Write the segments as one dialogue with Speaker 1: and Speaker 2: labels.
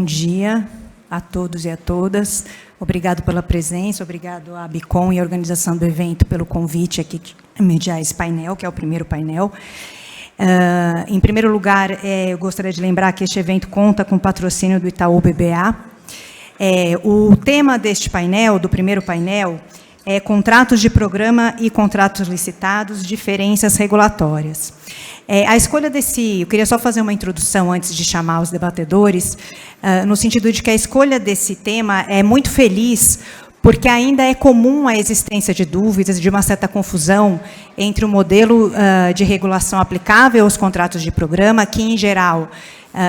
Speaker 1: dia a todos e a todas. Obrigado pela presença, obrigado à ABICOM e à organização do evento pelo convite aqui a mediar esse painel, que é o primeiro painel. Em primeiro lugar, eu gostaria de lembrar que este evento conta com o patrocínio do Itaú BBA. O tema deste painel, do primeiro painel, é contratos de programa e contratos licitados, diferenças regulatórias. A escolha desse... Eu queria só fazer uma introdução antes de chamar os debatedores, no sentido de que a escolha desse tema é muito feliz, porque ainda é comum a existência de dúvidas, de uma certa confusão entre o modelo de regulação aplicável aos contratos de programa, que, em geral,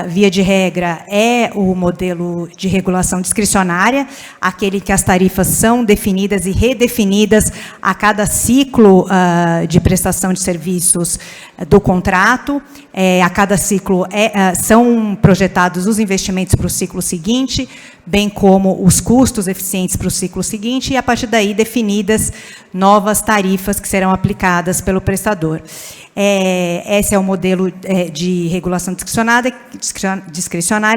Speaker 1: via de regra, é o modelo de regulação discricionária, aquele que as tarifas são definidas e redefinidas a cada ciclo de prestação de serviços do contrato. A cada ciclo são projetados os investimentos para o ciclo seguinte, bem como os custos eficientes para o ciclo seguinte, e, a partir daí, definidas novas tarifas que serão aplicadas pelo prestador. Esse é o modelo de regulação discricionária,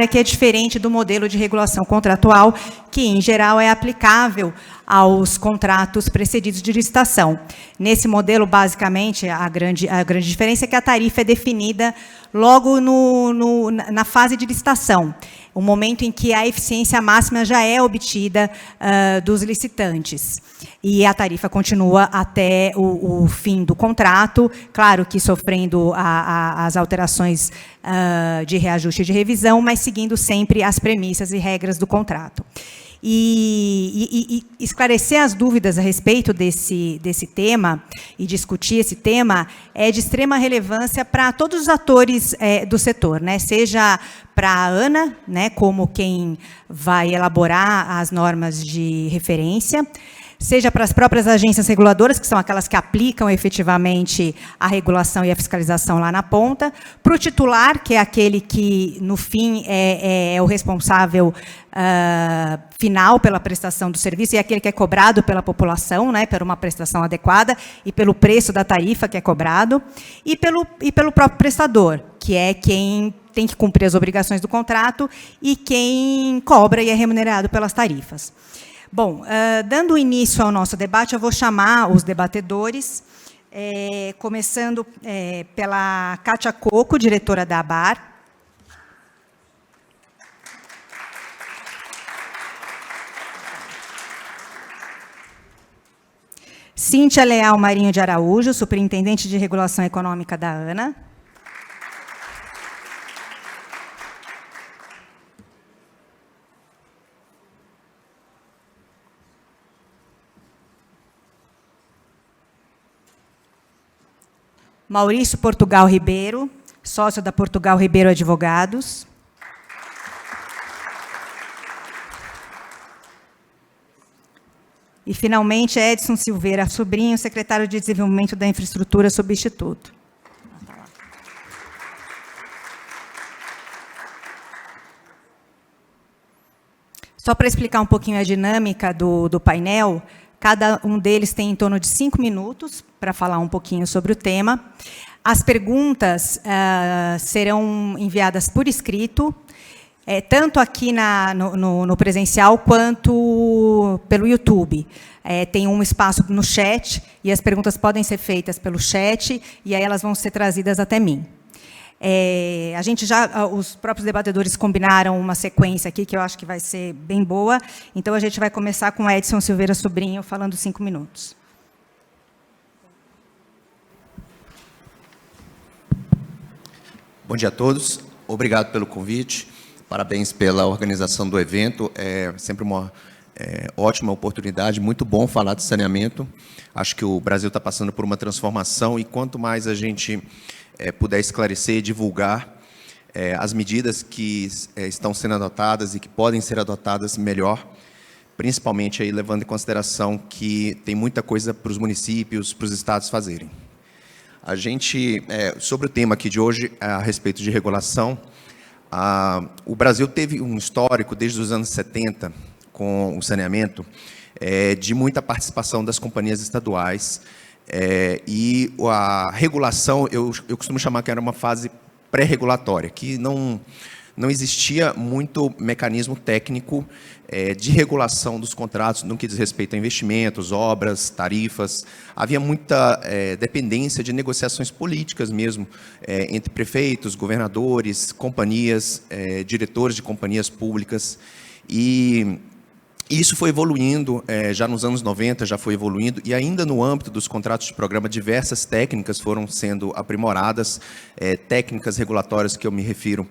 Speaker 1: que é diferente do modelo de regulação contratual, que, em geral, é aplicável aos contratos precedidos de licitação. Nesse modelo, basicamente, a grande diferença é que a tarifa é definida logo na fase de licitação, o momento em que a eficiência máxima já é obtida dos licitantes. E a tarifa continua até o fim do contrato, claro que sofrendo as alterações de reajuste e de revisão, mas seguindo sempre as premissas e regras do contrato. E esclarecer as dúvidas a respeito desse tema e discutir esse tema é de extrema relevância para todos os atores do setor, né? Seja para a ANA, né, como quem vai elaborar as normas de referência, seja para as próprias agências reguladoras, que são aquelas que aplicam efetivamente a regulação e a fiscalização lá na ponta, para o titular, que é aquele que, no fim, é o responsável final pela prestação do serviço, e é aquele que é cobrado pela população, né, por uma prestação adequada, e pelo preço da tarifa que é cobrado, e pelo próprio prestador, que é quem tem que cumprir as obrigações do contrato e quem cobra e é remunerado pelas tarifas. Bom, dando início ao nosso debate, eu vou chamar os debatedores, começando pela Kátia Coco, diretora da ABAR. Cíntia Leal Marinho de Araújo, superintendente de regulação econômica da ANA. Maurício Portugal Ribeiro, sócio da Portugal Ribeiro Advogados. E, finalmente, Edson Silveira Sobrinho, secretário de Desenvolvimento da Infraestrutura, substituto. Só para explicar um pouquinho a dinâmica do painel, cada um deles tem em torno de 5 minutos para falar um pouquinho sobre o tema. As perguntas serão enviadas por escrito, tanto aqui no presencial quanto pelo YouTube. Tem um espaço no chat, e as perguntas podem ser feitas pelo chat, e aí elas vão ser trazidas até mim. Os próprios debatedores combinaram uma sequência aqui, que eu acho que vai ser bem boa. Então, a gente vai começar com Edson Silveira Sobrinho, falando 5 minutos.
Speaker 2: Bom dia a todos. Obrigado pelo convite. Parabéns pela organização do evento. É sempre uma ótima oportunidade, muito bom falar de saneamento. Acho que o Brasil está passando por uma transformação, e quanto mais a gente puder esclarecer e divulgar as medidas que estão sendo adotadas e que podem ser adotadas, melhor, principalmente aí levando em consideração que tem muita coisa para os municípios, para os estados fazerem. A gente, sobre o tema aqui de hoje, a respeito de regulação, o Brasil teve um histórico, desde os anos 70, com o saneamento, de muita participação das companhias estaduais, e a regulação, eu costumo chamar que era uma fase pré-regulatória, que não não existia muito mecanismo técnico de regulação dos contratos no que diz respeito a investimentos, obras, tarifas. Havia muita dependência de negociações políticas mesmo, entre prefeitos, governadores, companhias, diretores de companhias públicas. E isso foi evoluindo, já nos anos 90 já foi evoluindo, e ainda no âmbito dos contratos de programa, diversas técnicas foram sendo aprimoradas. Técnicas regulatórias que eu me refiro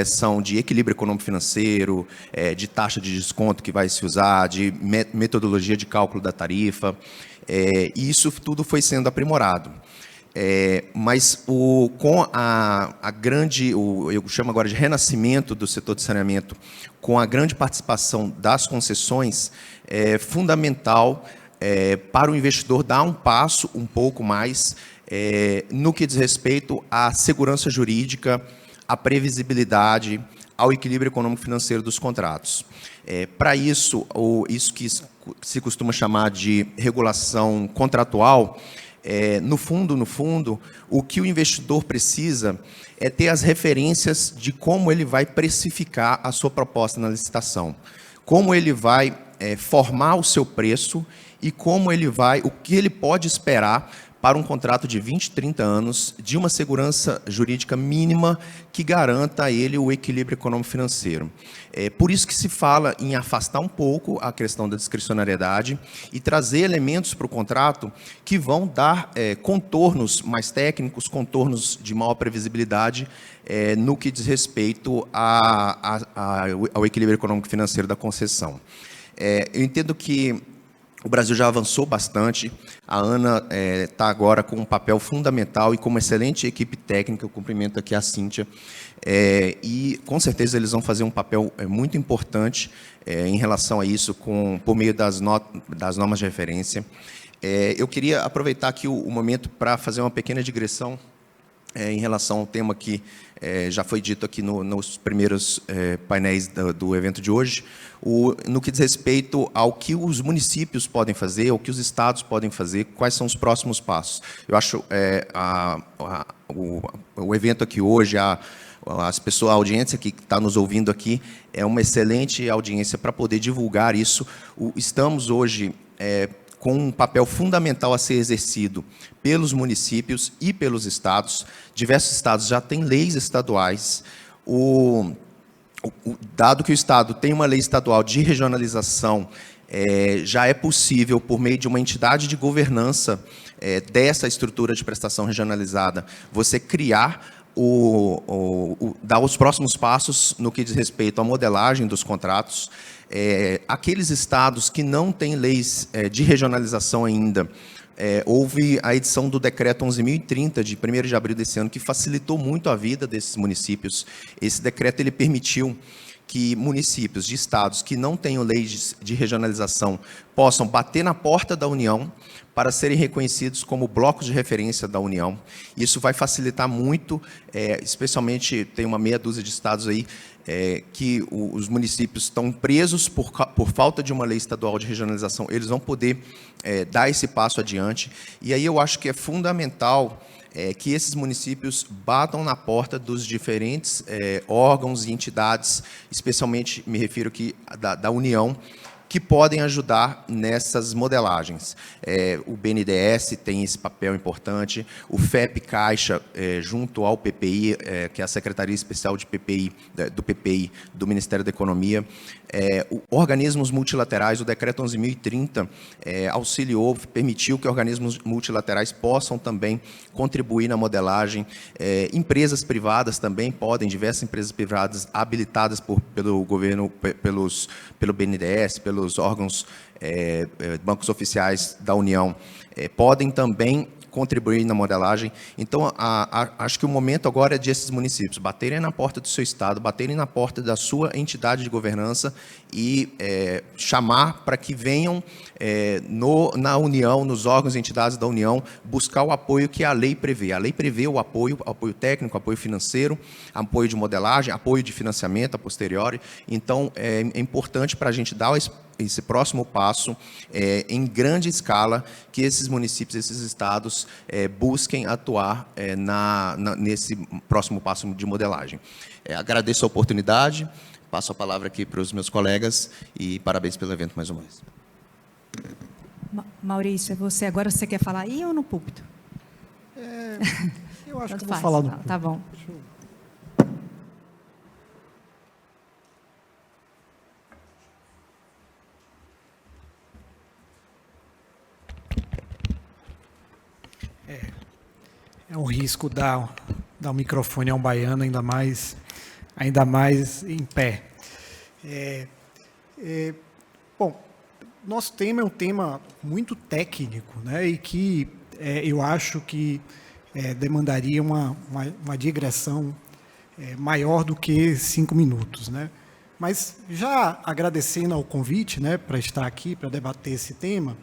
Speaker 2: são de equilíbrio econômico-financeiro, de taxa de desconto que vai se usar, de metodologia de cálculo da tarifa, e isso tudo foi sendo aprimorado. Mas com a grande, eu chamo agora de renascimento do setor de saneamento, com a grande participação das concessões, é fundamental para o investidor dar um passo um pouco mais no que diz respeito à segurança jurídica, à previsibilidade, ao equilíbrio econômico-financeiro dos contratos. Para isso, isso que se costuma chamar de regulação contratual, no fundo, o que o investidor precisa é ter as referências de como ele vai precificar a sua proposta na licitação, como ele vai formar o seu preço e o que ele pode esperar para um contrato de 20, 30 anos, de uma segurança jurídica mínima que garanta a ele o equilíbrio econômico-financeiro. Por isso que se fala em afastar um pouco a questão da discricionariedade e trazer elementos para o contrato que vão dar contornos mais técnicos, contornos de maior previsibilidade no que diz respeito ao equilíbrio econômico-financeiro da concessão. Eu entendo que o Brasil já avançou bastante. A ANA está agora com um papel fundamental e com uma excelente equipe técnica. Eu cumprimento aqui a Cíntia. E, com certeza, eles vão fazer um papel muito importante em relação a isso, por meio das normas de referência. Eu queria aproveitar aqui o momento para fazer uma pequena digressão em relação ao tema que já foi dito aqui nos primeiros painéis do evento de hoje, no que diz respeito ao que os municípios podem fazer, ao que os estados podem fazer, quais são os próximos passos. Eu acho o evento aqui hoje, a audiência que está nos ouvindo aqui, é uma excelente audiência para poder divulgar isso. Estamos hoje com um papel fundamental a ser exercido pelos municípios e pelos estados. Diversos estados já têm leis estaduais. Dado que o estado tem uma lei estadual de regionalização, já é possível, por meio de uma entidade de governança dessa estrutura de prestação regionalizada, você criar dar os próximos passos no que diz respeito à modelagem dos contratos. Aqueles estados que não têm leis de regionalização ainda, houve a edição do decreto 11.030, de 1º de abril desse ano, que facilitou muito a vida desses municípios. Esse decreto ele permitiu que municípios de estados que não tenham leis de regionalização possam bater na porta da União para serem reconhecidos como blocos de referência da União. Isso vai facilitar muito, especialmente tem uma meia dúzia de estados aí que os municípios estão presos por falta de uma lei estadual de regionalização. Eles vão poder dar esse passo adiante. E aí eu acho que é fundamental que esses municípios batam na porta dos diferentes órgãos e entidades, especialmente me refiro aqui da União, que podem ajudar nessas modelagens. O BNDES tem esse papel importante, o FEP Caixa, junto ao PPI, que é a Secretaria Especial de PPI, do PPI, do Ministério da Economia, organismos multilaterais, o decreto 11.030 auxiliou, permitiu que organismos multilaterais possam também contribuir na modelagem. Empresas privadas também podem, diversas empresas privadas habilitadas pelo governo, pelo BNDES, pelos órgãos, bancos oficiais da União, podem também contribuir na modelagem. Então, acho que o momento agora é de esses municípios baterem na porta do seu estado, baterem na porta da sua entidade de governança e chamar para que venham na União, nos órgãos e entidades da União, buscar o apoio que a lei prevê. A lei prevê o apoio técnico, apoio financeiro, apoio de modelagem, apoio de financiamento a posteriori. Então, é importante para a gente dar esse próximo passo em grande escala, que esses municípios, esses estados busquem atuar nesse próximo passo de modelagem. Agradeço a oportunidade, passo a palavra aqui para os meus colegas e parabéns pelo evento mais uma vez.
Speaker 1: Maurício, é você. Agora você quer falar aí ou no púlpito?
Speaker 3: Eu acho
Speaker 1: Tanto
Speaker 3: que vou
Speaker 1: faz.
Speaker 3: falar no
Speaker 1: Tá, tá bom.
Speaker 3: É um risco dar o microfone a um baiano, ainda mais em pé. Bom, nosso tema é um tema muito técnico, né, e que eu acho que demandaria uma digressão maior do que 5 minutos, né? Mas já agradecendo ao convite, né, para estar aqui, para debater esse tema,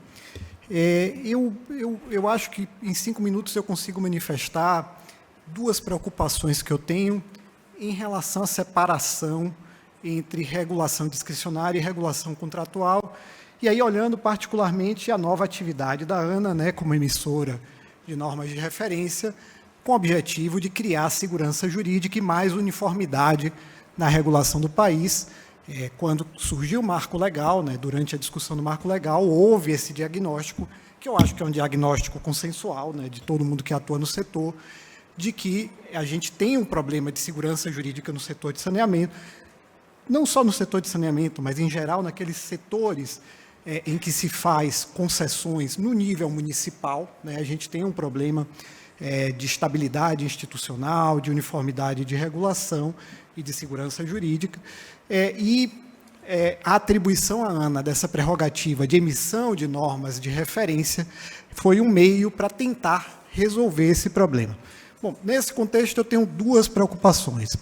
Speaker 3: eu acho que em 5 minutos eu consigo manifestar 2 preocupações que eu tenho em relação à separação entre regulação discricionária e regulação contratual, e aí olhando particularmente a nova atividade da ANA, né, como emissora de normas de referência, com o objetivo de criar segurança jurídica e mais uniformidade na regulação do país. Quando surgiu o marco legal, né, durante a discussão do marco legal, houve esse diagnóstico, que eu acho que é um diagnóstico consensual, né, de todo mundo que atua no setor, de que a gente tem um problema de segurança jurídica no setor de saneamento, não só no setor de saneamento, mas em geral naqueles setores em que se faz concessões no nível municipal, né, a gente tem um problema de estabilidade institucional, de uniformidade de regulação e de segurança jurídica, a atribuição à ANA dessa prerrogativa de emissão de normas de referência foi um meio para tentar resolver esse problema. Bom, nesse contexto eu tenho 2 preocupações.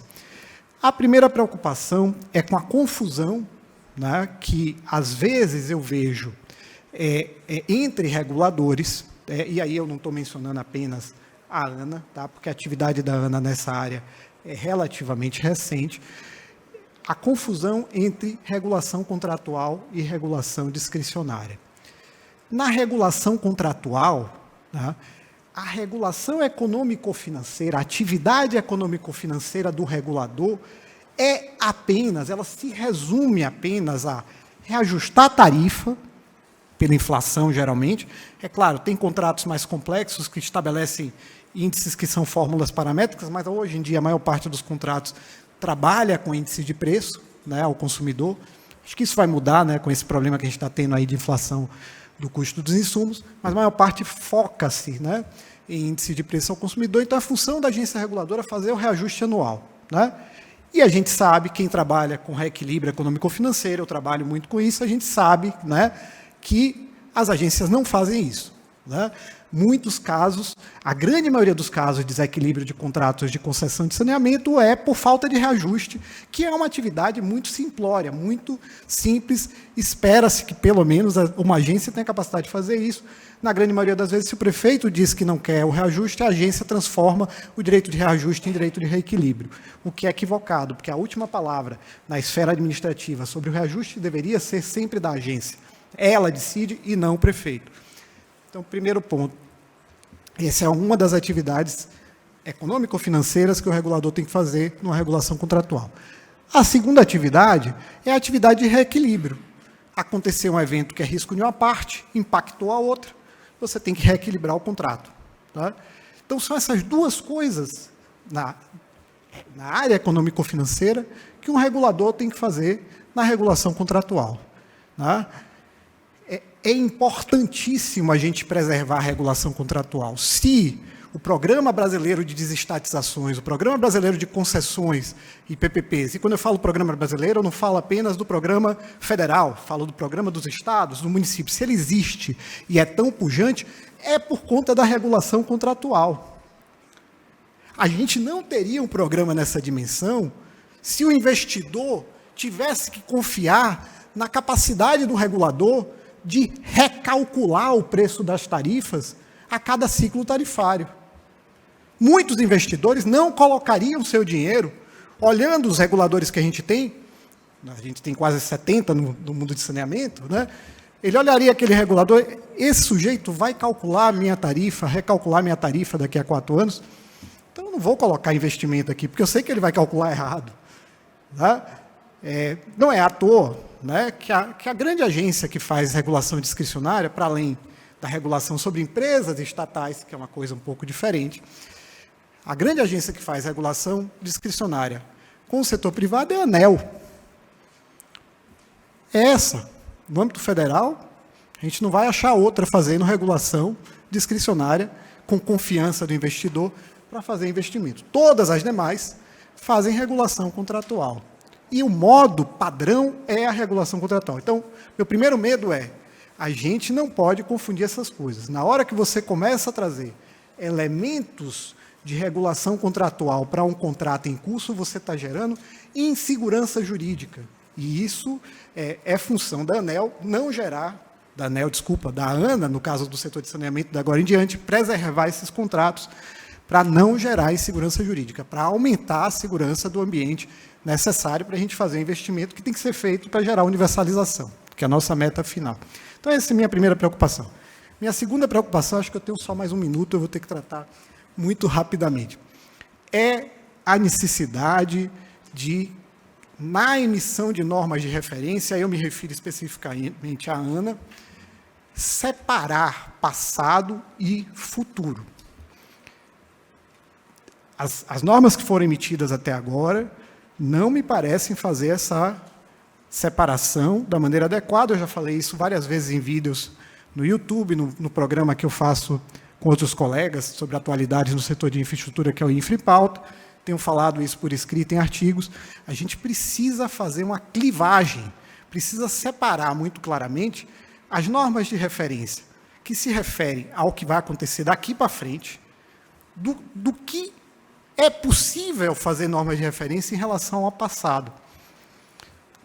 Speaker 3: A primeira preocupação é com a confusão, né, que às vezes eu vejo entre reguladores, e aí eu não estou mencionando apenas a ANA, tá, porque a atividade da ANA nessa área é relativamente recente, a confusão entre regulação contratual e regulação discricionária. Na regulação contratual, né, a regulação econômico-financeira, a atividade econômico-financeira do regulador ela se resume apenas a reajustar a tarifa, pela inflação, geralmente. É claro, tem contratos mais complexos que estabelecem índices que são fórmulas paramétricas, mas hoje em dia a maior parte dos contratos trabalha com índice de preço, né, ao consumidor. Acho que isso vai mudar, né, com esse problema que a gente está tendo aí de inflação do custo dos insumos, mas a maior parte foca-se, né, em índice de preço ao consumidor. Então, a função da agência reguladora é fazer o reajuste anual, né? E a gente sabe, quem trabalha com reequilíbrio econômico-financeiro, eu trabalho muito com isso, a gente sabe, né, que as agências não fazem isso, né? Muitos casos, a grande maioria dos casos de desequilíbrio de contratos de concessão de saneamento é por falta de reajuste, que é uma atividade muito simplória, muito simples. Espera-se que, pelo menos, uma agência tenha capacidade de fazer isso. Na grande maioria das vezes, se o prefeito diz que não quer o reajuste, a agência transforma o direito de reajuste em direito de reequilíbrio, o que é equivocado, porque a última palavra na esfera administrativa sobre o reajuste deveria ser sempre da agência. Ela decide e não o prefeito. Então, primeiro ponto. Essa é uma das atividades econômico-financeiras que o regulador tem que fazer numa regulação contratual. A segunda atividade é a atividade de reequilíbrio. Aconteceu um evento que é risco de uma parte, impactou a outra, você tem que reequilibrar o contrato. Tá? Então, são essas 2 coisas na área econômico-financeira que um regulador tem que fazer na regulação contratual. Tá? É importantíssimo a gente preservar a regulação contratual. Se o Programa Brasileiro de Desestatizações, o Programa Brasileiro de Concessões e PPPs, e quando eu falo Programa Brasileiro, eu não falo apenas do Programa Federal, falo do Programa dos Estados, do município. Se ele existe e é tão pujante, é por conta da regulação contratual. A gente não teria um programa nessa dimensão se o investidor tivesse que confiar na capacidade do regulador de recalcular o preço das tarifas a cada ciclo tarifário. Muitos investidores não colocariam seu dinheiro, olhando os reguladores que a gente tem, a gente tem quase 70 no mundo de saneamento, né? Ele olharia aquele regulador, esse sujeito vai calcular a minha tarifa, recalcular a minha tarifa daqui a 4 anos, então eu não vou colocar investimento aqui, porque eu sei que ele vai calcular errado. Né? Não é à toa, né, que a grande agência que faz regulação discricionária, para além da regulação sobre empresas estatais, que é uma coisa um pouco diferente, a grande agência que faz regulação discricionária com o setor privado é a ANEEL. Essa, no âmbito federal, a gente não vai achar outra fazendo regulação discricionária com confiança do investidor para fazer investimento. Todas as demais fazem regulação contratual. E o modo padrão é a regulação contratual. Então, meu primeiro medo é, a gente não pode confundir essas coisas. Na hora que você começa a trazer elementos de regulação contratual para um contrato em curso, você está gerando insegurança jurídica. E isso é função da ANEEL não gerar, da ANA, no caso do setor de saneamento, da agora em diante, preservar esses contratos para não gerar insegurança jurídica, para aumentar a segurança do ambiente necessário para a gente fazer o investimento que tem que ser feito para gerar universalização, que é a nossa meta final. Então, essa é a minha primeira preocupação. Minha segunda preocupação, acho que eu tenho só mais um minuto, eu vou ter que tratar muito rapidamente. É a necessidade de, na emissão de normas de referência, eu me refiro especificamente à ANA, separar passado e futuro. As normas que foram emitidas até agora não me parecem fazer essa separação da maneira adequada. Eu já falei isso várias vezes em vídeos no YouTube, no programa que eu faço com outros colegas sobre atualidades no setor de infraestrutura, que é o Infrapauta. Tenho falado isso por escrito em artigos. A gente precisa fazer uma clivagem, precisa separar muito claramente as normas de referência, que se referem ao que vai acontecer daqui para frente, do que é possível fazer normas de referência em relação ao passado.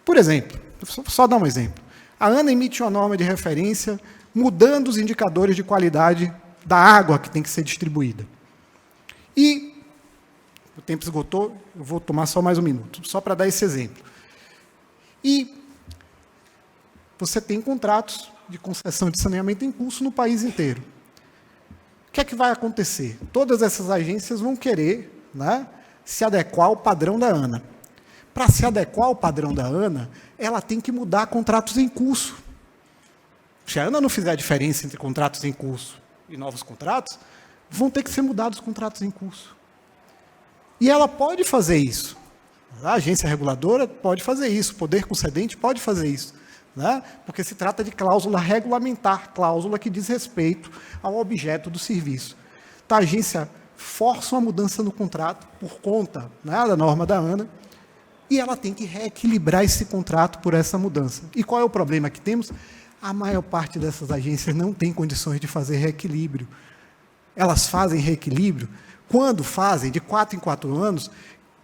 Speaker 3: Por exemplo, só dar um exemplo. A ANA emite uma norma de referência mudando os indicadores de qualidade da água que tem que ser distribuída. E o tempo esgotou, eu vou tomar só mais um minuto, só para dar esse exemplo. E você tem contratos de concessão de saneamento em curso no país inteiro. O que é que vai acontecer? Todas essas agências vão querer, né, se adequar ao padrão da ANA. Para se adequar ao padrão da ANA, ela tem que mudar contratos em curso. Se a ANA não fizer a diferença entre contratos em curso e novos contratos, vão ter que ser mudados os contratos em curso. E ela pode fazer isso. A agência reguladora pode fazer isso, o poder concedente pode fazer isso, né? Porque se trata de cláusula regulamentar, cláusula que diz respeito ao objeto do serviço. Então, a agência força uma mudança no contrato por conta, né, da norma da ANA, e ela tem que reequilibrar esse contrato por essa mudança. E qual é o problema que temos? A maior parte dessas agências não tem condições de fazer reequilíbrio. Elas fazem reequilíbrio quando fazem, de 4 em 4 anos,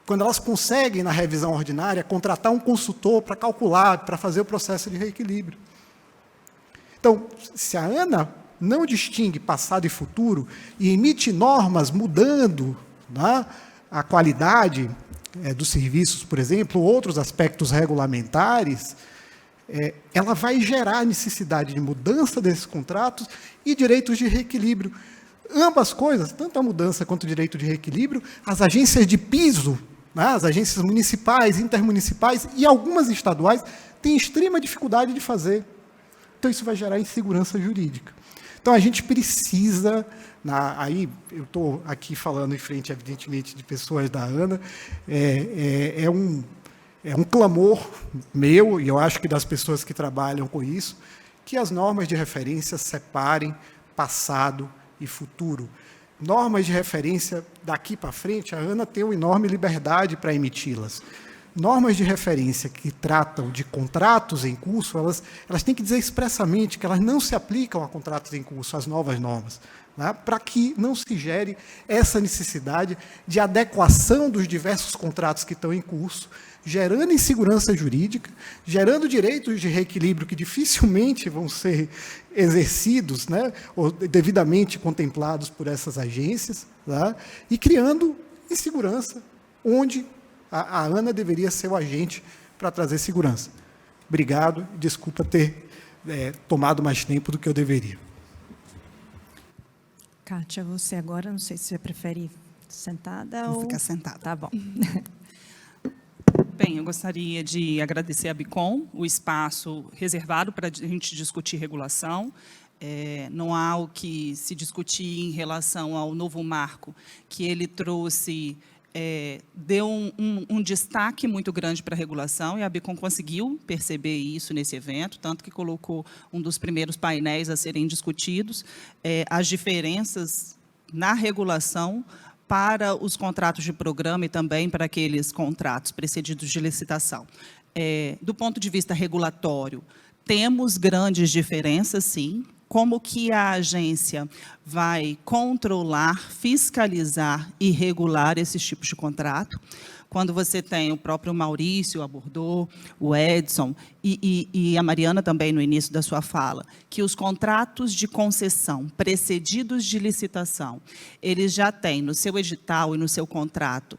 Speaker 3: quando elas conseguem, na revisão ordinária, contratar um consultor para calcular, para fazer o processo de reequilíbrio. Então, se a ANA não distingue passado e futuro e emite normas mudando, né, a qualidade dos serviços, por exemplo, outros aspectos regulamentares, ela vai gerar a necessidade de mudança desses contratos e direitos de reequilíbrio. Ambas coisas, tanto a mudança quanto o direito de reequilíbrio, as agências de piso, né, as agências municipais, intermunicipais e algumas estaduais têm extrema dificuldade de fazer. Então, isso vai gerar insegurança jurídica. Então, a gente precisa, aí eu estou aqui falando em frente, evidentemente, de pessoas da ANA, é um clamor meu, e eu acho que das pessoas que trabalham com isso, que as normas de referência separem passado e futuro. Normas de referência daqui para frente, a ANA tem uma enorme liberdade para emiti-las. Normas de referência que tratam de contratos em curso, elas têm que dizer expressamente que elas não se aplicam a contratos em curso, as novas normas, né, para que não se gere essa necessidade de adequação dos diversos contratos que estão em curso, gerando insegurança jurídica, gerando direitos de reequilíbrio que dificilmente vão ser exercidos, né, ou devidamente contemplados por essas agências, né, e criando insegurança, onde a ANA deveria ser o agente para trazer segurança. Obrigado e desculpa ter tomado mais tempo do que eu deveria.
Speaker 1: Kátia, você agora, não sei se você prefere sentada
Speaker 4: Vou
Speaker 1: ou...
Speaker 4: ficar sentada.
Speaker 1: Tá bom.
Speaker 5: Bem, eu gostaria de agradecer à Bicom o espaço reservado para a gente discutir regulação. Não há o que se discutir em relação ao novo marco, que ele trouxe, deu um destaque muito grande para a regulação, e a Bicom conseguiu perceber isso nesse evento, tanto que colocou um dos primeiros painéis a serem discutidos, as diferenças na regulação para os contratos de programa e também para aqueles contratos precedidos de licitação. Do ponto de vista regulatório, temos grandes diferenças, sim. Como que a agência vai controlar, fiscalizar e regular esses tipos de contrato? Quando você tem o próprio Maurício abordou, o Edson e a Mariana também no início da sua fala, que os contratos de concessão precedidos de licitação, eles já têm no seu edital e no seu contrato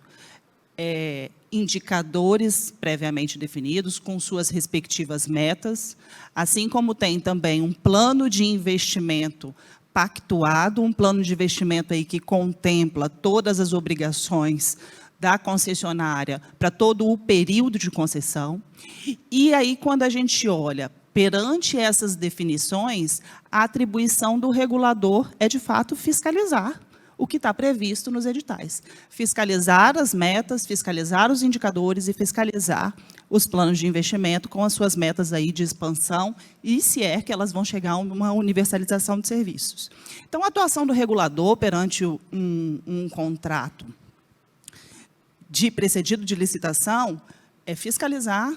Speaker 5: indicadores previamente definidos com suas respectivas metas, assim como tem também um plano de investimento pactuado, um plano de investimento aí que contempla todas as obrigações da concessionária para todo o período de concessão. E aí, quando a gente olha perante essas definições, a atribuição do regulador é, de fato, fiscalizar o que está previsto nos editais. Fiscalizar as metas, fiscalizar os indicadores e fiscalizar os planos de investimento com as suas metas aí de expansão e se é que elas vão chegar a uma universalização de serviços. Então, a atuação do regulador perante um contrato de precedido de licitação é fiscalizar,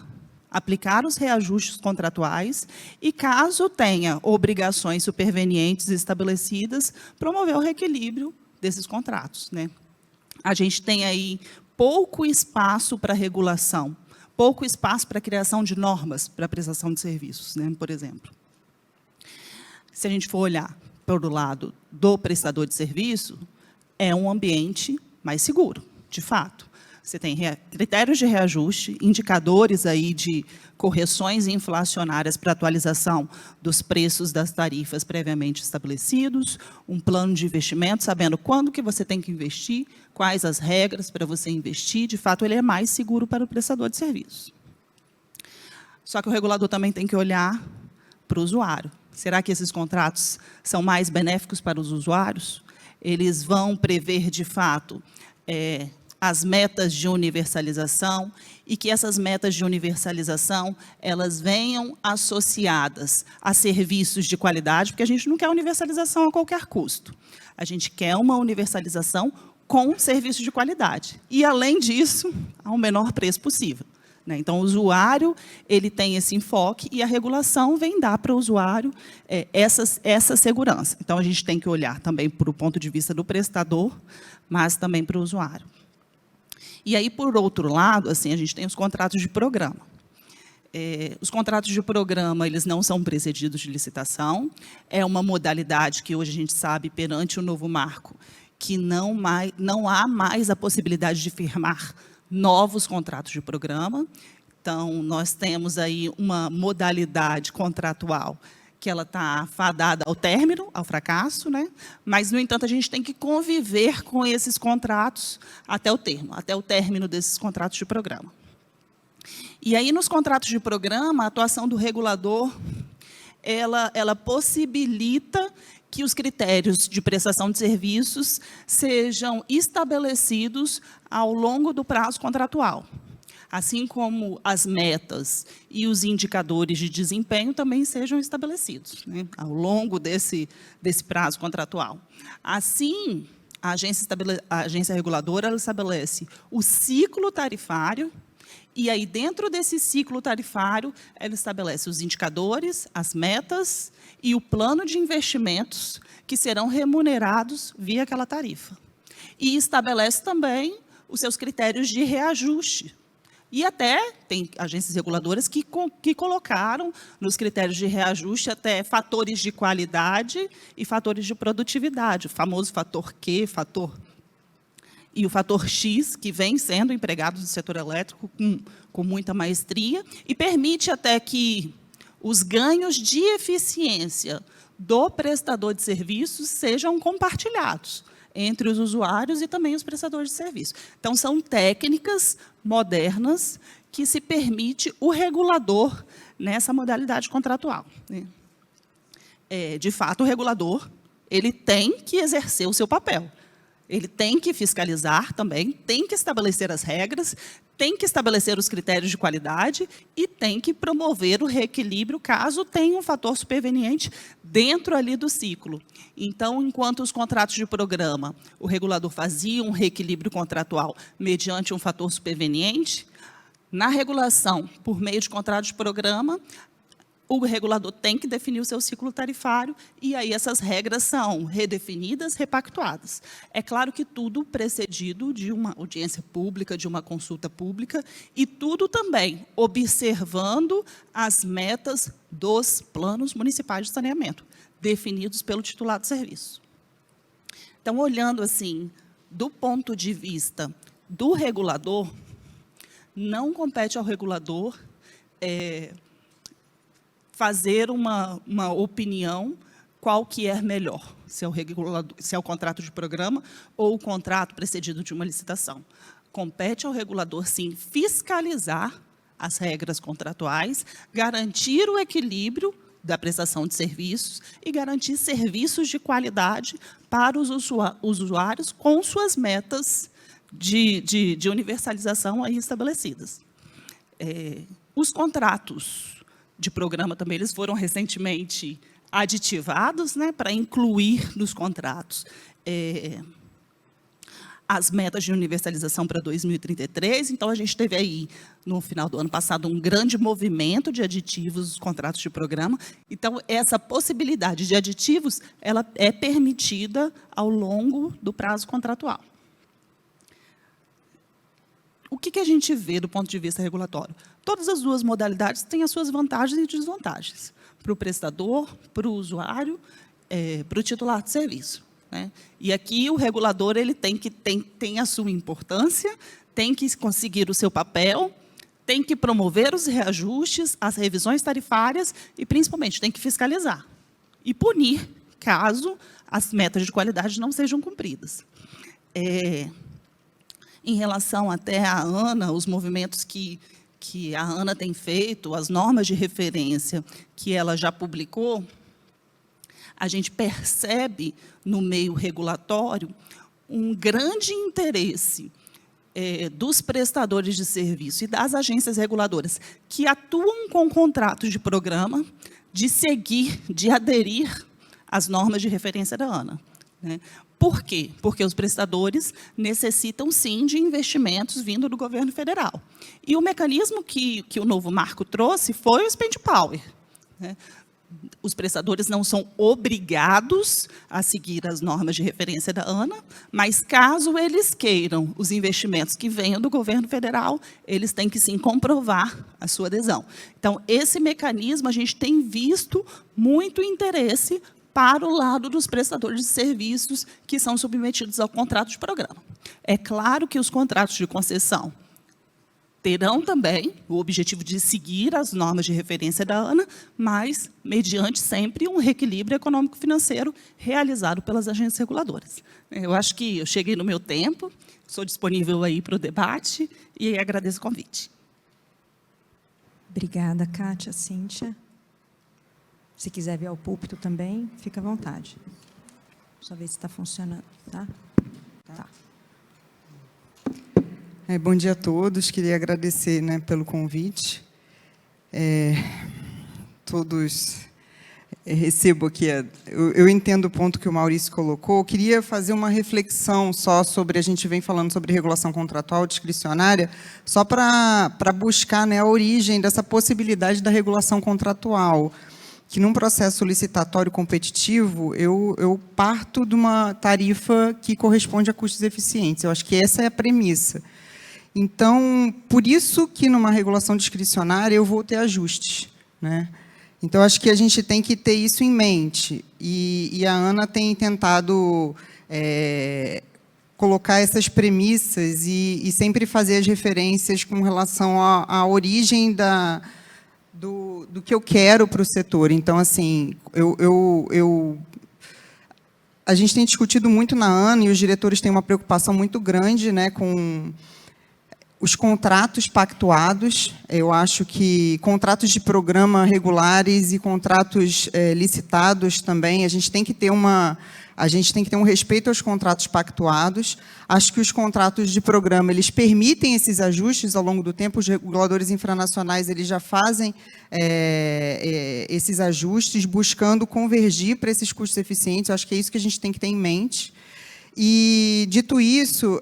Speaker 5: aplicar os reajustes contratuais e, caso tenha obrigações supervenientes estabelecidas, promover o reequilíbrio desses contratos, né? A gente tem aí pouco espaço para regulação, pouco espaço para a criação de normas para a prestação de serviços, né? Por exemplo. Se a gente for olhar para o lado do prestador de serviço, é um ambiente mais seguro, de fato. Você tem critérios de reajuste, indicadores aí de correções inflacionárias para atualização dos preços das tarifas previamente estabelecidos, um plano de investimento, sabendo quando que você tem que investir, quais as regras para você investir. De fato, ele é mais seguro para o prestador de serviços. Só que o regulador também tem que olhar para o usuário. Será que esses contratos são mais benéficos para os usuários? Eles vão prever, de fato, as metas de universalização e que essas metas de universalização elas venham associadas a serviços de qualidade, porque a gente não quer universalização a qualquer custo. A gente quer uma universalização com serviços de qualidade. E, além disso, ao menor preço possível. Então, o usuário ele tem esse enfoque e a regulação vem dar para o usuário essa segurança. Então, a gente tem que olhar também para o ponto de vista do prestador, mas também para o usuário. E aí, por outro lado, assim, a gente tem os contratos de programa. Os contratos de programa eles não são precedidos de licitação, é uma modalidade que hoje a gente sabe, perante o novo marco, que não há mais a possibilidade de firmar novos contratos de programa. Então, nós temos aí uma modalidade contratual que ela está fadada ao término, ao fracasso, né? Mas, no entanto, a gente tem que conviver com esses contratos até o término desses contratos de programa. E aí, nos contratos de programa, a atuação do regulador, ela possibilita que os critérios de prestação de serviços sejam estabelecidos ao longo do prazo contratual. Assim como as metas e os indicadores de desempenho também sejam estabelecidos, né, ao longo desse prazo contratual. Assim, a agência reguladora ela estabelece o ciclo tarifário e, aí, dentro desse ciclo tarifário, ela estabelece os indicadores, as metas e o plano de investimentos que serão remunerados via aquela tarifa. E estabelece também os seus critérios de reajuste. E até tem agências reguladoras que colocaram nos critérios de reajuste até fatores de qualidade e fatores de produtividade, o famoso fator Q, fator e o fator X, que vem sendo empregado no setor elétrico com muita maestria, e permite até que os ganhos de eficiência do prestador de serviços sejam compartilhados entre os usuários e também os prestadores de serviço. Então, são técnicas modernas que se permite o regulador nessa modalidade contratual, né? De fato, o regulador ele tem que exercer o seu papel. Ele tem que fiscalizar também, tem que estabelecer as regras, tem que estabelecer os critérios de qualidade e tem que promover o reequilíbrio caso tenha um fator superveniente dentro ali do ciclo. Então, enquanto os contratos de programa, o regulador fazia um reequilíbrio contratual mediante um fator superveniente, na regulação, por meio de contratos de programa, o regulador tem que definir o seu ciclo tarifário e aí essas regras são redefinidas, repactuadas. É claro que tudo precedido de uma audiência pública, de uma consulta pública e tudo também observando as metas dos planos municipais de saneamento, definidos pelo titular do serviço. Então, olhando assim, do ponto de vista do regulador, não compete ao regulador fazer uma opinião qual que é melhor, se é o contrato de programa ou o contrato precedido de uma licitação. Compete ao regulador, sim, fiscalizar as regras contratuais, garantir o equilíbrio da prestação de serviços e garantir serviços de qualidade para os usuários com suas metas de universalização aí estabelecidas. Os contratos de programa também eles foram recentemente aditivados, né, para incluir nos contratos as metas de universalização para 2033. Então, a gente teve aí, no final do ano passado, um grande movimento de aditivos nos contratos de programa. Então, essa possibilidade de aditivos ela é permitida ao longo do prazo contratual. O que a gente vê do ponto de vista regulatório? Todas as duas modalidades têm as suas vantagens e desvantagens, para o prestador, para o usuário, para o titular de serviço, né? E aqui o regulador ele tem a sua importância, tem que conseguir o seu papel, tem que promover os reajustes, as revisões tarifárias e, principalmente, tem que fiscalizar e punir caso as metas de qualidade não sejam cumpridas. Em relação até à ANA, os movimentos que a ANA tem feito, as normas de referência que ela já publicou, a gente percebe no meio regulatório um grande interesse dos prestadores de serviço e das agências reguladoras que atuam com contratos de programa de seguir, de aderir às normas de referência da ANA, né? Por quê? Porque os prestadores necessitam, sim, de investimentos vindo do governo federal. E o mecanismo que o novo marco trouxe foi o Spend Power, né? Os prestadores não são obrigados a seguir as normas de referência da ANA, mas, caso eles queiram os investimentos que venham do governo federal, eles têm que, sim, comprovar a sua adesão. Então, esse mecanismo, a gente tem visto muito interesse para o lado dos prestadores de serviços que são submetidos ao contrato de programa. É claro que os contratos de concessão terão também o objetivo de seguir as normas de referência da ANA, mas mediante sempre um reequilíbrio econômico-financeiro realizado pelas agências reguladoras. Eu acho que eu cheguei no meu tempo, sou disponível aí para o debate e agradeço o convite.
Speaker 1: Obrigada, Kátia, Cíntia. Se quiser vir ao púlpito também, fica à vontade. Só ver se está funcionando, tá? Tá.
Speaker 4: Bom dia a todos. Queria agradecer, né, pelo convite. Todos recebo aqui. Eu entendo o ponto que o Maurício colocou. Eu queria fazer uma reflexão só sobre, a gente vem falando sobre regulação contratual discricionária, só para buscar, né, a origem dessa possibilidade da regulação contratual, que num processo licitatório competitivo, eu parto de uma tarifa que corresponde a custos eficientes. Eu acho que essa é a premissa. Então, por isso que numa regulação discricionária eu vou ter ajustes, né? Então, acho que a gente tem que ter isso em mente. E a ANA tem tentado colocar essas premissas e sempre fazer as referências com relação à origem do que eu quero para o setor. Então, assim, a gente tem discutido muito na ANA, e os diretores têm uma preocupação muito grande, né, com os contratos pactuados. Eu acho que contratos de programa regulares e contratos licitados também, a gente tem que ter um respeito aos contratos pactuados. Acho que os contratos de programa, eles permitem esses ajustes ao longo do tempo. Os reguladores infranacionais, eles já fazem esses ajustes, buscando convergir para esses custos eficientes. Eu acho que é isso que a gente tem que ter em mente. E, dito isso,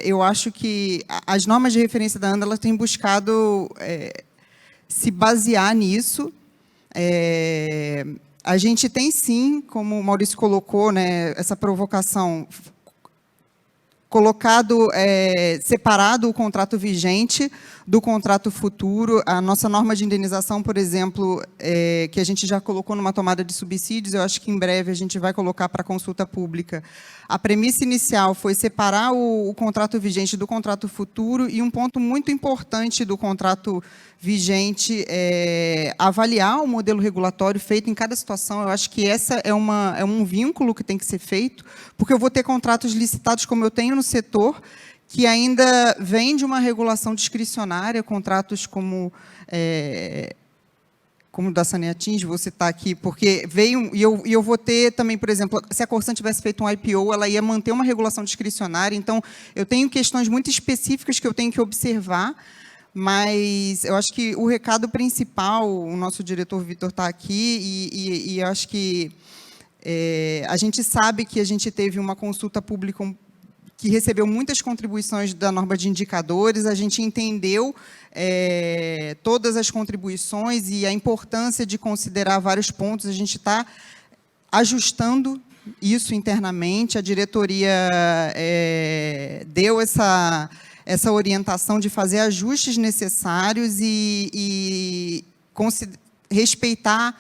Speaker 4: eu acho que as normas de referência da ANA, elas têm buscado se basear nisso. A gente tem, sim, como o Maurício colocou, né, essa provocação, separado o contrato vigente do contrato futuro. A nossa norma de indenização, por exemplo, que a gente já colocou numa tomada de subsídios, eu acho que em breve a gente vai colocar para consulta pública. A premissa inicial foi separar o contrato vigente do contrato futuro, e um ponto muito importante do contrato vigente é avaliar o modelo regulatório feito em cada situação. Eu acho que essa é um vínculo que tem que ser feito, porque eu vou ter contratos licitados, como eu tenho no setor, que ainda vem de uma regulação discricionária, contratos como o da Saneatins, vou citar aqui, porque veio, e eu vou ter também, por exemplo, se a Corsan tivesse feito um IPO, ela ia manter uma regulação discricionária. Então, eu tenho questões muito específicas que eu tenho que observar, mas eu acho que o recado principal, o nosso diretor Vitor está aqui, e eu acho que a gente sabe que a gente teve uma consulta pública que recebeu muitas contribuições da norma de indicadores. A gente entendeu todas as contribuições e a importância de considerar vários pontos. A gente está ajustando isso internamente. A diretoria deu essa orientação de fazer ajustes necessários e respeitar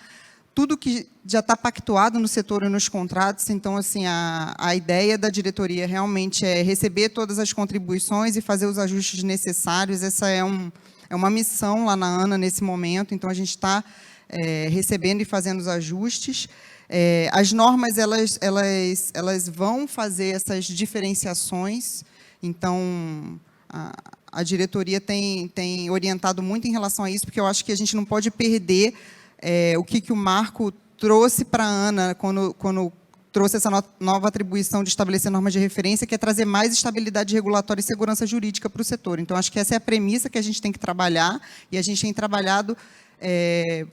Speaker 4: tudo que já está pactuado no setor e nos contratos. Então, assim, a ideia da diretoria realmente é receber todas as contribuições e fazer os ajustes necessários. Essa é uma missão lá na ANA nesse momento. Então, a gente está recebendo e fazendo os ajustes. As normas, elas vão fazer essas diferenciações. Então, a diretoria tem orientado muito em relação a isso, porque eu acho que a gente não pode perder o que o Marco trouxe para a ANA quando trouxe essa nova atribuição de estabelecer normas de referência, que é trazer mais estabilidade regulatória e segurança jurídica para o setor. Então, acho que essa é a premissa que a gente tem que trabalhar, e a gente tem trabalhado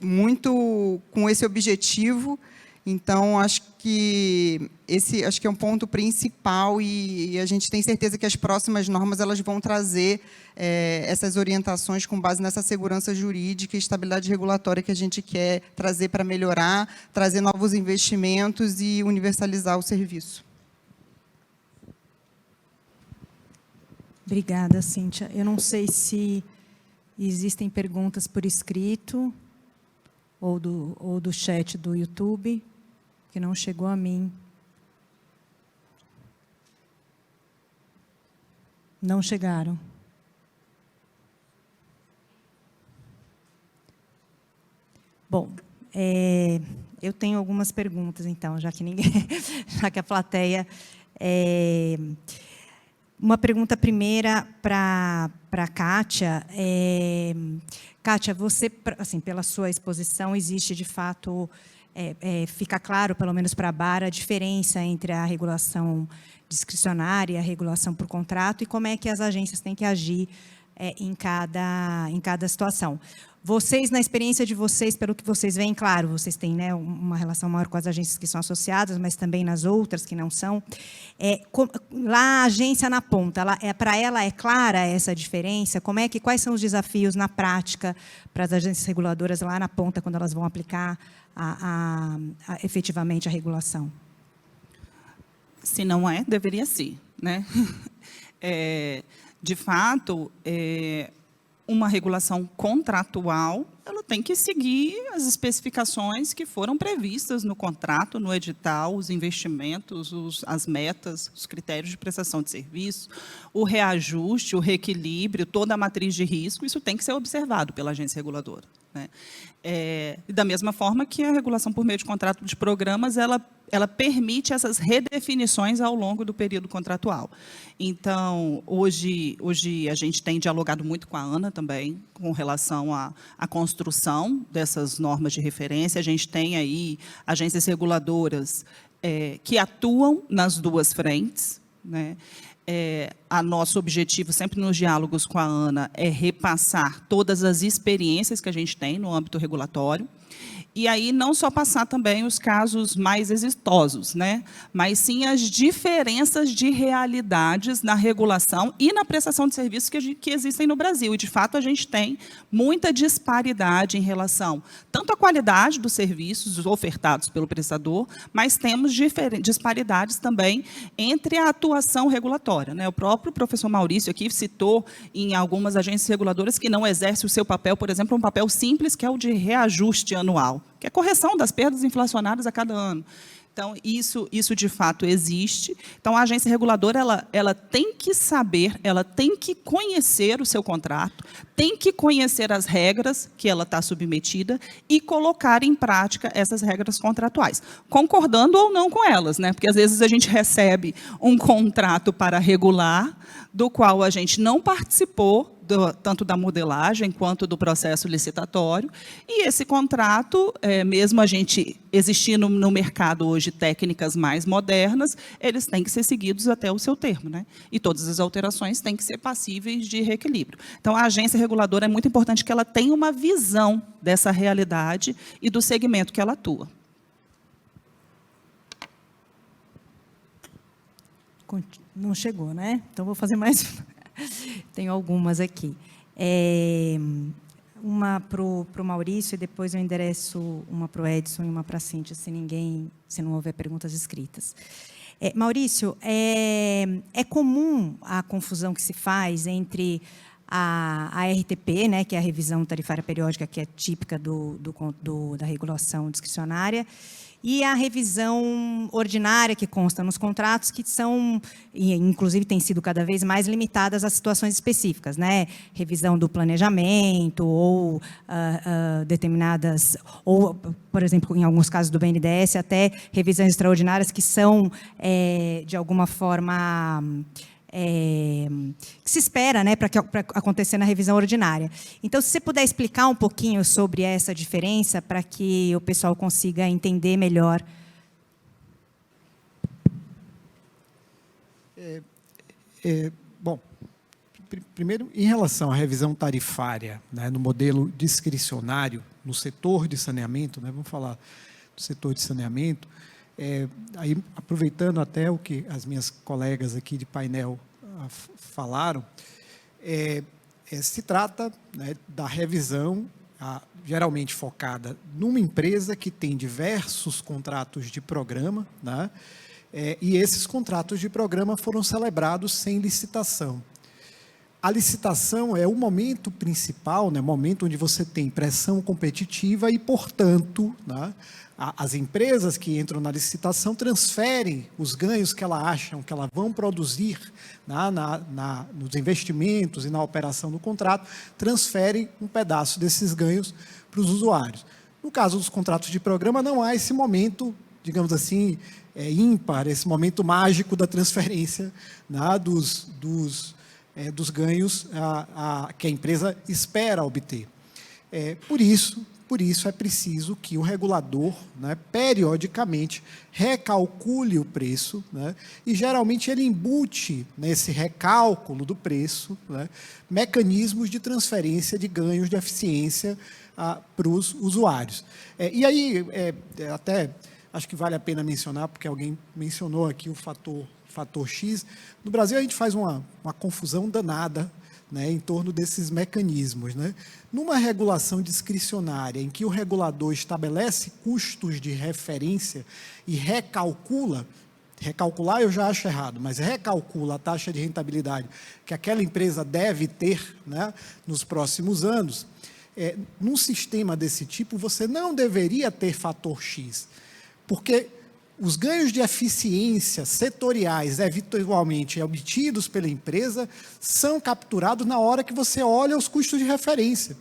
Speaker 4: muito com esse objetivo. Então, acho que esse é um ponto principal, e a gente tem certeza que as próximas normas elas vão trazer essas orientações com base nessa segurança jurídica e estabilidade regulatória que a gente quer trazer para melhorar, trazer novos investimentos e universalizar o serviço.
Speaker 1: Obrigada, Cíntia. Eu não sei se existem perguntas por escrito ou do chat do YouTube, que não chegou a mim. Não chegaram. Bom, eu tenho algumas perguntas, então, já que a plateia... Uma pergunta primeira para a Kátia. Kátia, você, assim, pela sua exposição, existe, de fato, fica claro, pelo menos para a BAR, a diferença entre a regulação discricionária e a regulação por contrato, e como é que as agências têm que agir em cada situação. Vocês, na experiência de vocês, pelo que vocês veem, claro, vocês têm, né, uma relação maior com as agências que são associadas, mas também nas outras que não são. Lá, a agência na ponta, para ela é clara essa diferença? Quais são os desafios na prática para as agências reguladoras lá na ponta, quando elas vão aplicar efetivamente a regulação?
Speaker 5: Se não deveria ser, né? De fato, uma regulação contratual, ela tem que seguir as especificações que foram previstas no contrato, no edital, os investimentos, as metas, os critérios de prestação de serviço, o reajuste, o reequilíbrio, toda a matriz de risco, isso tem que ser observado pela agência reguladora, né? Da mesma forma que a regulação por meio de contrato de programas, ela permite essas redefinições ao longo do período contratual. Então, hoje a gente tem dialogado muito com a ANA também, com relação à construção dessas normas de referência. A gente tem aí agências reguladoras que atuam nas duas frentes, né? Nosso objetivo, sempre nos diálogos com a ANA, é repassar todas as experiências que a gente tem no âmbito regulatório, e aí não só passar também os casos mais exitosos, né? Mas sim as diferenças de realidades na regulação e na prestação de serviços que existem no Brasil. E, de fato, a gente tem muita disparidade em relação tanto à qualidade dos serviços ofertados pelo prestador, mas temos disparidades também entre a atuação regulatória, né? O próprio professor Maurício aqui citou em algumas agências reguladoras que não exercem o seu papel, por exemplo, um papel simples, que é o de reajuste anual, que é a correção das perdas inflacionárias a cada ano. Então, isso de fato existe. Então, a agência reguladora ela tem que saber, ela tem que conhecer o seu contrato, tem que conhecer as regras que ela está submetida e colocar em prática essas regras contratuais, concordando ou não com elas, né? Porque, às vezes, a gente recebe um contrato para regular, do qual a gente não participou, tanto da modelagem quanto do processo licitatório, e esse contrato, mesmo a gente existindo no mercado hoje técnicas mais modernas, eles têm que ser seguidos até o seu termo, né? E todas as alterações têm que ser passíveis de reequilíbrio. Então, a agência reguladora é muito importante que ela tenha uma visão dessa realidade e do segmento que ela atua.
Speaker 1: Não chegou, né? Então, vou fazer mais uma. Tenho algumas aqui. Uma para o Maurício, e depois eu endereço uma para o Edson e uma para a Cíntia, se não houver perguntas escritas. Maurício, é comum a confusão que se faz entre a RTP, né, que é a revisão tarifária periódica, que é típica da regulação discricionária, e a revisão ordinária que consta nos contratos, que são, inclusive, têm sido cada vez mais limitadas a situações específicas, né? Revisão do planejamento, ou determinadas, ou, por exemplo, em alguns casos do BNDES, até revisões extraordinárias que são, de alguma forma, que se espera, né, para acontecer na revisão ordinária. Então, se você puder explicar um pouquinho sobre essa diferença, para que o pessoal consiga entender melhor.
Speaker 3: Bom, primeiro, em relação à revisão tarifária, né, no modelo discricionário, no setor de saneamento, né, vamos falar do setor de saneamento, aí, aproveitando até o que as minhas colegas aqui de painel falaram, se trata, né, da revisão, geralmente focada numa empresa que tem diversos contratos de programa, né, e esses contratos de programa foram celebrados sem licitação. A licitação é o momento principal, né, momento onde você tem pressão competitiva e, portanto, né, as empresas que entram na licitação transferem os ganhos que elas acham que elas vão produzir, né, nos investimentos e na operação do contrato, transferem um pedaço desses ganhos para os usuários. No caso dos contratos de programa, não há esse momento, digamos assim, ímpar, esse momento mágico da transferência, né, dos ganhos que a empresa espera obter. Por isso é preciso que o regulador, né, periodicamente, recalcule o preço, né, e, geralmente, ele embute nesse recálculo do preço, né, mecanismos de transferência de ganhos de eficiência para os usuários. E aí, até acho que vale a pena mencionar, porque alguém mencionou aqui o fator X. No Brasil, a gente faz uma confusão danada, né, em torno desses mecanismos, né? Numa regulação discricionária, em que o regulador estabelece custos de referência e recalcula recalcular eu já acho errado, mas recalcula a taxa de rentabilidade que aquela empresa deve ter, né, nos próximos anos, num sistema desse tipo, você não deveria ter fator X, porque os ganhos de eficiência setoriais eventualmente obtidos pela empresa são capturados na hora que você olha os custos de referência.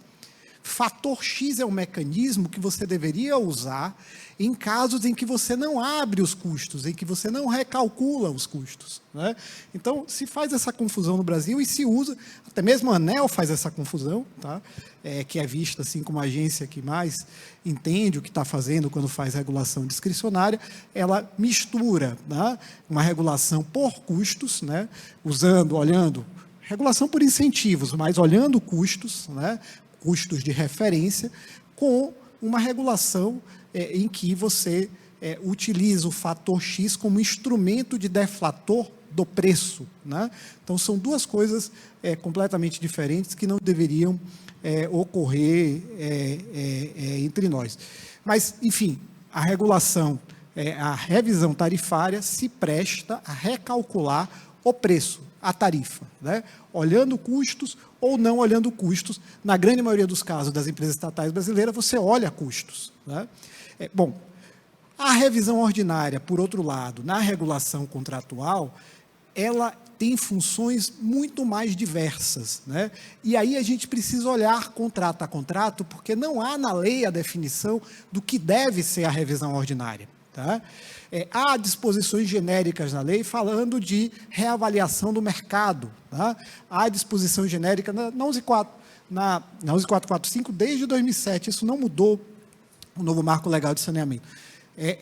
Speaker 3: Fator X é um mecanismo que você deveria usar em casos em que você não abre os custos, em que você não recalcula os custos, né? Então, se faz essa confusão no Brasil e se usa, até mesmo a ANEEL faz essa confusão, tá? Que é vista assim como a agência que mais entende o que está fazendo quando faz regulação discricionária, ela mistura, né, uma regulação por custos, né, olhando, regulação por incentivos, mas olhando custos, né, custos de referência, com uma regulação em que você utiliza o fator X como instrumento de deflator do preço, né? Então, são duas coisas completamente diferentes que não deveriam ocorrer entre nós. Mas, enfim, a regulação, a revisão tarifária se presta a recalcular o preço, a tarifa, né? Olhando custos ou não olhando custos. Na grande maioria dos casos das empresas estatais brasileiras, você olha custos, né? Bom, a revisão ordinária, por outro lado, na regulação contratual, ela tem funções muito mais diversas, né? E aí a gente precisa olhar contrato a contrato, porque não há na lei a definição do que deve ser a revisão ordinária, tá? Há disposições genéricas na lei falando de reavaliação do mercado, tá? Há disposição genérica na 11445 desde 2007, isso não mudou, o novo marco legal de saneamento.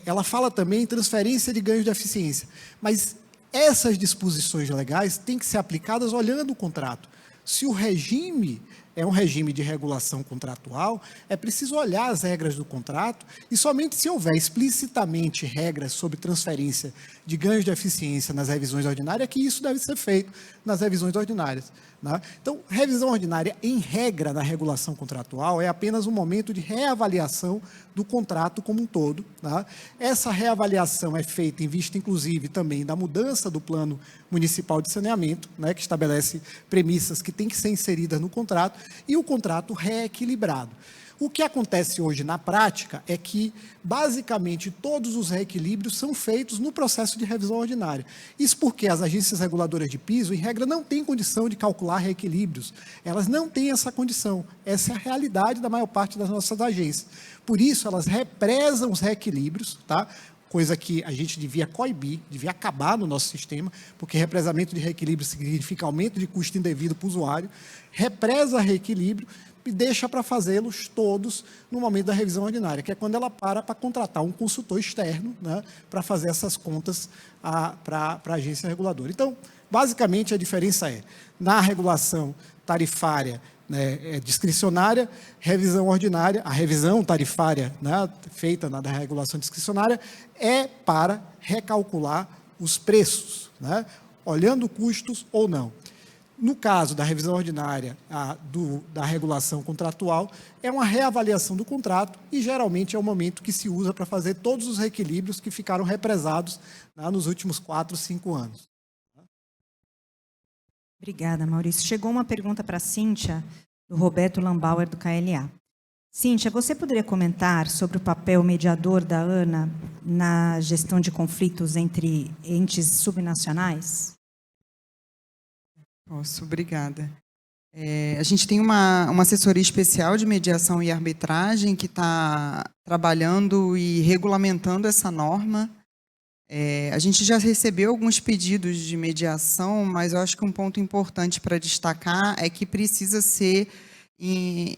Speaker 3: Ela fala também em transferência de ganhos de eficiência, mas essas disposições legais têm que ser aplicadas olhando o contrato. Se o regime é um regime de regulação contratual, é preciso olhar as regras do contrato e somente se houver explicitamente regras sobre transferência de ganhos de eficiência nas revisões ordinárias, que isso deve ser feito nas revisões ordinárias, né? Então, revisão ordinária, em regra, na regulação contratual, é apenas um momento de reavaliação do contrato como um todo, né? Essa reavaliação é feita em vista, inclusive, também da mudança do plano municipal de saneamento, né, que estabelece premissas que têm que ser inseridas no contrato, e o contrato reequilibrado. O que acontece hoje na prática é que, basicamente, todos os reequilíbrios são feitos no processo de revisão ordinária. Isso porque as agências reguladoras de piso, em regra, não têm condição de calcular reequilíbrios. Elas não têm essa condição. Essa é a realidade da maior parte das nossas agências. Por isso, elas represam os reequilíbrios, tá? Coisa que a gente devia coibir, devia acabar no nosso sistema, porque represamento de reequilíbrio significa aumento de custo indevido para o usuário, represa reequilíbrio e deixa para fazê-los todos no momento da revisão ordinária, que é quando ela para contratar um consultor externo, né, para fazer essas contas para a agência reguladora. Então, basicamente, a diferença é, na regulação tarifária, né, discricionária, revisão ordinária, a revisão tarifária, né, feita na da regulação discricionária, é para recalcular os preços, né, olhando custos ou não. No caso da revisão ordinária da regulação contratual, é uma reavaliação do contrato e, geralmente, é o momento que se usa para fazer todos os reequilíbrios que ficaram represados, né, nos últimos 4, 5 anos.
Speaker 1: Obrigada, Maurício. Chegou uma pergunta para a Cíntia, do Roberto Lambauer, do KLA. Cíntia, você poderia comentar sobre o papel mediador da ANA na gestão de conflitos entre entes subnacionais?
Speaker 4: Posso, obrigada. A gente tem uma assessoria especial de mediação e arbitragem que está trabalhando e regulamentando essa norma. A gente já recebeu alguns pedidos de mediação, mas eu acho que um ponto importante para destacar é que precisa ser em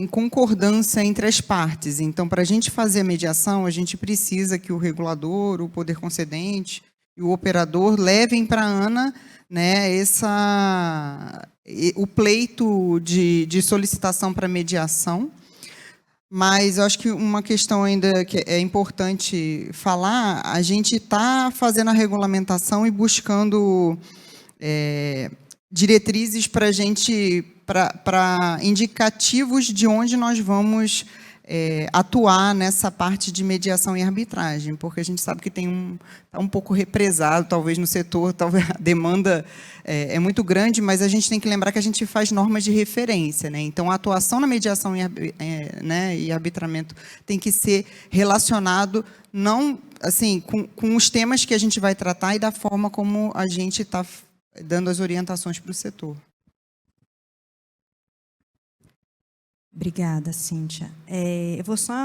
Speaker 4: concordância entre as partes. Então, para a gente fazer a mediação, a gente precisa que o regulador, o poder concedente e o operador levem para a ANA, né, o pleito de solicitação para mediação. Mas eu acho que uma questão ainda que é importante falar, a gente está fazendo a regulamentação e buscando diretrizes para indicativos de onde nós vamos atuar nessa parte de mediação e arbitragem, porque a gente sabe que está um pouco represado, talvez, no setor, talvez a demanda é muito grande, mas a gente tem que lembrar que a gente faz normas de referência, né? Então, a atuação na mediação e arbitramento tem que ser relacionado, não assim, com os temas que a gente vai tratar e da forma como a gente está dando as orientações para o setor.
Speaker 1: Obrigada, Cíntia. Eu vou só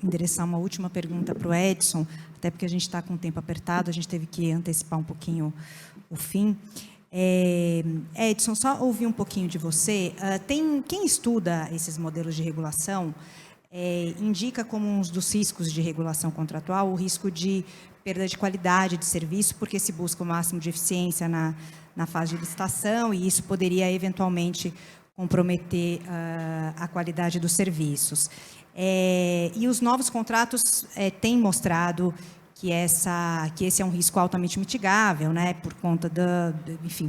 Speaker 1: endereçar uma última pergunta para o Edson, até porque a gente está com o tempo apertado, a gente teve que antecipar um pouquinho o fim. Edson, só ouvir um pouquinho de você. Quem estuda esses modelos de regulação indica como um dos riscos de regulação contratual o risco de perda de qualidade de serviço, porque se busca o máximo de eficiência na fase de licitação, e isso poderia, eventualmente, comprometer a qualidade dos serviços. E os novos contratos têm mostrado que esse é um risco altamente mitigável, né, por conta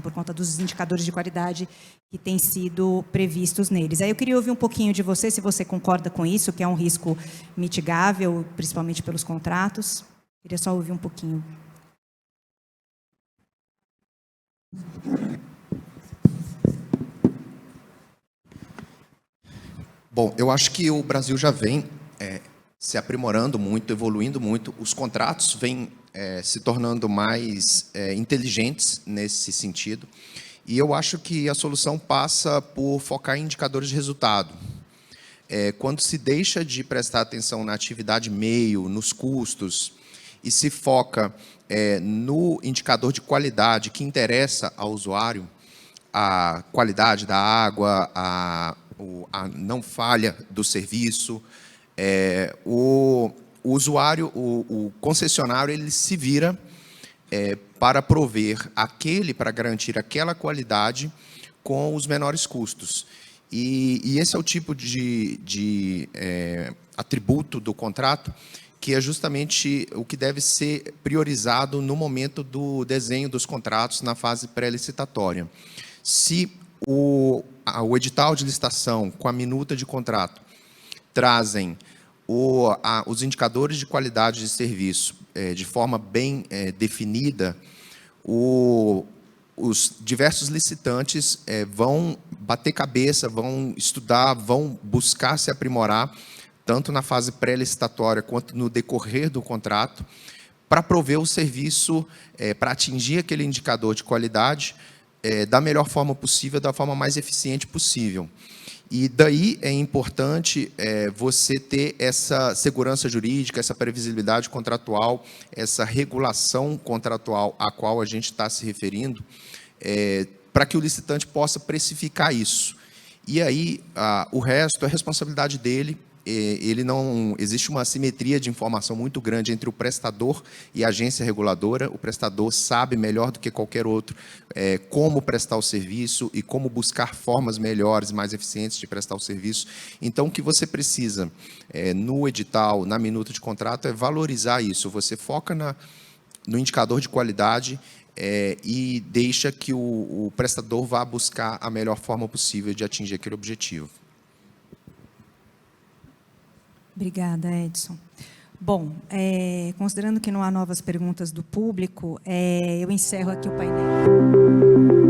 Speaker 1: por conta dos indicadores de qualidade que têm sido previstos neles. Aí eu queria ouvir um pouquinho de você, se você concorda com isso, que é um risco mitigável, principalmente pelos contratos. Queria só ouvir um pouquinho.
Speaker 2: Bom, eu acho que o Brasil já vem se aprimorando muito, evoluindo muito. Os contratos vêm se tornando mais inteligentes nesse sentido. E eu acho que a solução passa por focar em indicadores de resultado. Quando se deixa de prestar atenção na atividade meio, nos custos, e se foca no indicador de qualidade que interessa ao usuário, a qualidade da água, a não falha do serviço, o usuário, o concessionário, ele se vira para prover para garantir aquela qualidade com os menores custos. E esse é o tipo de atributo do contrato que é justamente o que deve ser priorizado no momento do desenho dos contratos na fase pré-licitatória. Se o edital de licitação com a minuta de contrato trazem os indicadores de qualidade de serviço de forma bem definida, os diversos licitantes vão bater cabeça, vão estudar, vão buscar se aprimorar, tanto na fase pré-licitatória quanto no decorrer do contrato, para prover o serviço, para atingir aquele indicador de qualidade da melhor forma possível, da forma mais eficiente possível. E daí é importante você ter essa segurança jurídica, essa previsibilidade contratual, essa regulação contratual a qual a gente está se referindo, para que o licitante possa precificar isso. E aí, o resto é responsabilidade dele. Existe uma assimetria de informação muito grande entre o prestador e a agência reguladora. O prestador sabe melhor do que qualquer outro como prestar o serviço e como buscar formas melhores, mais eficientes de prestar o serviço. Então, o que você precisa no edital, na minuta de contrato, é valorizar isso. Você foca no indicador de qualidade e deixa que o prestador vá buscar a melhor forma possível de atingir aquele objetivo.
Speaker 1: Obrigada, Edson. Bom, considerando que não há novas perguntas do público, eu encerro aqui o painel.